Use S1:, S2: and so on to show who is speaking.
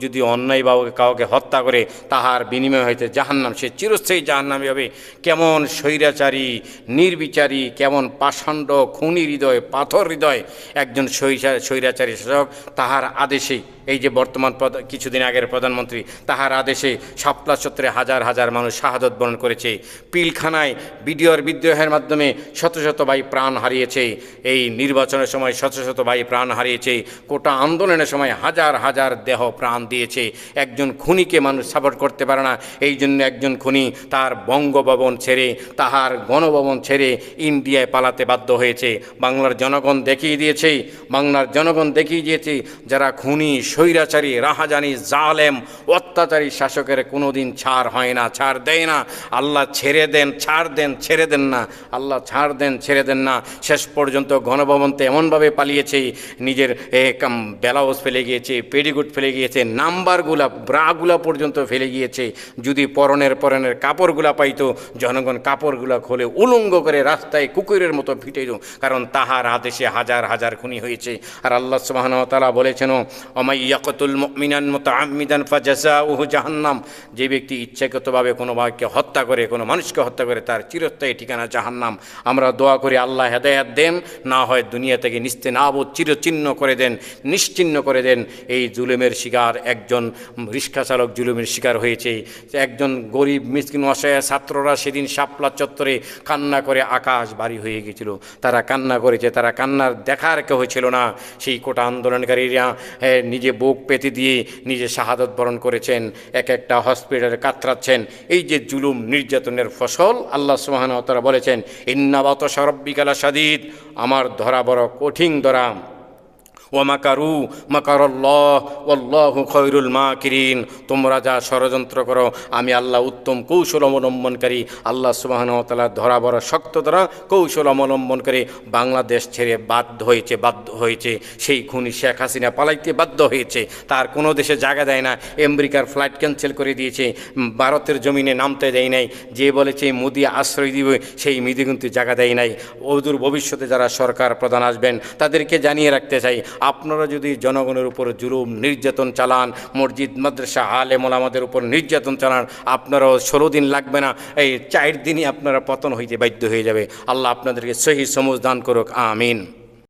S1: যদি অন্যায়ভাবে কাউকে হত্যা করে তাহার বিনিময় হইতে জাহান্নাম, সে চিরস্থায়ী জাহান্নামী হবে। কেমন স্বৈরাচারী, নির্বিচারী, কেমন পাষণ্ড, খুনি হৃদয়, পাথর হৃদয় একজন স্বৈরাচারী শাসক। তাহার আদেশে এই যে বর্তমান কিছুদিন আগের প্রধানমন্ত্রী, তাহার আদেশে শাপলা চত্বরে হাজার হাজার মানুষ শাহাদত বরণ করেছে। পিলখানায় বিডিওর বিদ্রোহের মাধ্যমে শত শত ভাই প্রাণ হারিয়েছে। এই নির্বাচনের সময় শত শত ভাই প্রাণ হারিয়েছে। কোটা আন্দোলনের সময় হাজার হাজার দেহ প্রাণ দিয়েছে। একজন খুনিকে মানুষ সাপোর্ট করতে পারে না। এই জন্য একজন খুনি তার বঙ্গভবন ছেড়ে, তাহার গণভবন ছেড়ে ইন্ডিয়ায় পালাতে বাধ্য হয়েছে। বাংলার জনগণ দেখিয়ে দিয়েছে, বাংলার জনগণ দেখিয়ে দিয়েছে যারা খুনি, স্বৈরাচারী, রাহাজানি, জালেম, অত্যাচারী শাসকের কোনো দিন ছাড় হয় না, ছাড় দেয় না। আল্লাহ ছেড়ে দেন, ছাড় দেন, ছেড়ে দেন না। আল্লাহ ছাড় দেন, ছেড়ে দেন না। শেষ পর্যন্ত গণভবনতে এমনভাবে পালিয়েছে, নিজের ব্লাউজ ফেলে গিয়েছে, পেডিকুট ফেলে গিয়েছে, নাম্বারগুলা, ব্রাগুলা পর্যন্ত ফেলে গিয়েছে। যদি পরনের কাপড়গুলা পাইতো, জনগণ কাপড়গুলা খোলে উলঙ্গ করে রাস্তায় কুকুরের মতো ফিটেত, কারণ তাহার আদেশে হাজার হাজার খুনি হয়েছে। আর আল্লাহ সুবহানাহু ওয়া তাআলা বলেছেন, ইয়াকতুল মুমিনান মুতাআম্মিদান ফাজাযাউহু জাহান্নাম, যে ব্যক্তি ইচ্ছাকৃতভাবে কোনো ভাইকে হত্যা করে, কোনো মানুষকে হত্যা করে, তার চিরস্থায়ী ঠিকানা জাহান্নাম। আমরা দোয়া করি আল্লাহ হেদায়েত দেন, না হয় দুনিয়া থেকে নিস্তেনাবুদ চিরচিহ্ন করে দেন, নিশ্চিহ্ন করে দেন। এই জুলুমের শিকার একজন রিক্সা চালক জুলুমের শিকার হয়েছে। একজন গরিব মিসকিন অসহায় ছাত্ররা সেদিন শাপলা চত্বরে কান্না করে আকাশ বাড়ি হয়ে গেছিল। তারা কান্না করেছে, তারা কান্নার দেখার কেউ ছিল না। সেই কোটা আন্দোলনকারীরা নিজে বুক পেতে দিয়ে নিজে শাহাদত বরণ করেছেন, এক একটা হসপিটালে কাতরাচ্ছেন। এই যে জুলুম নির্যাতনের ফসল, আল্লাহ সুবহানাহু ওয়া তাআলা বলেছেন, ইন্না বাতশা রাব্বিকা লাশাদীদ, আমার ধরা বড় কঠিন ধরা। ওয়ামাকারু মাকারাল্লাহ ওয়াল্লাহু খায়রুল মাকিরিন, তোমরা যা ষড়যন্ত্র করো আমি আল্লাহ উত্তম কৌশল অবলম্বনকারী। আল্লাহ সুবহানাহু ওয়া তাআলা ধরা বড় শক্ত ধরা কৌশল অবলম্বন করে বাংলাদেশ ছেড়ে বাধ্য হয়েছে সেই খুনি শেখ হাসিনা পালাইতে বাধ্য হয়েছে। তার কোনো দেশে জায়গা দেয় না। আমেরিকার ফ্লাইট ক্যান্সেল করে দিয়েছে, ভারতের জমিনে নামতে দেয় নাই। যে বলেছে মোদি আশ্রয় দিবে, সেই মোদি কিন্তু জায়গা দেয় নাই। অদূর ভবিষ্যতে যারা সরকার প্রধান আসবেন তাদেরকে জানিয়ে রাখতে চাই, আপনারা যদি জনগণের উপর জুলুম নির্যাতন চালান, মসজিদ মাদ্রাসা আলেম ওলামাদের উপর নির্যাতন চালান, আপনারাও 16 দিন লাগবে না, এই 4 দিনই আপনারা পতন হইতে বাধ্য হয়ে যাবে। আল্লাহ আপনাদেরকে সহি সমঝ দান করুক, আমিন।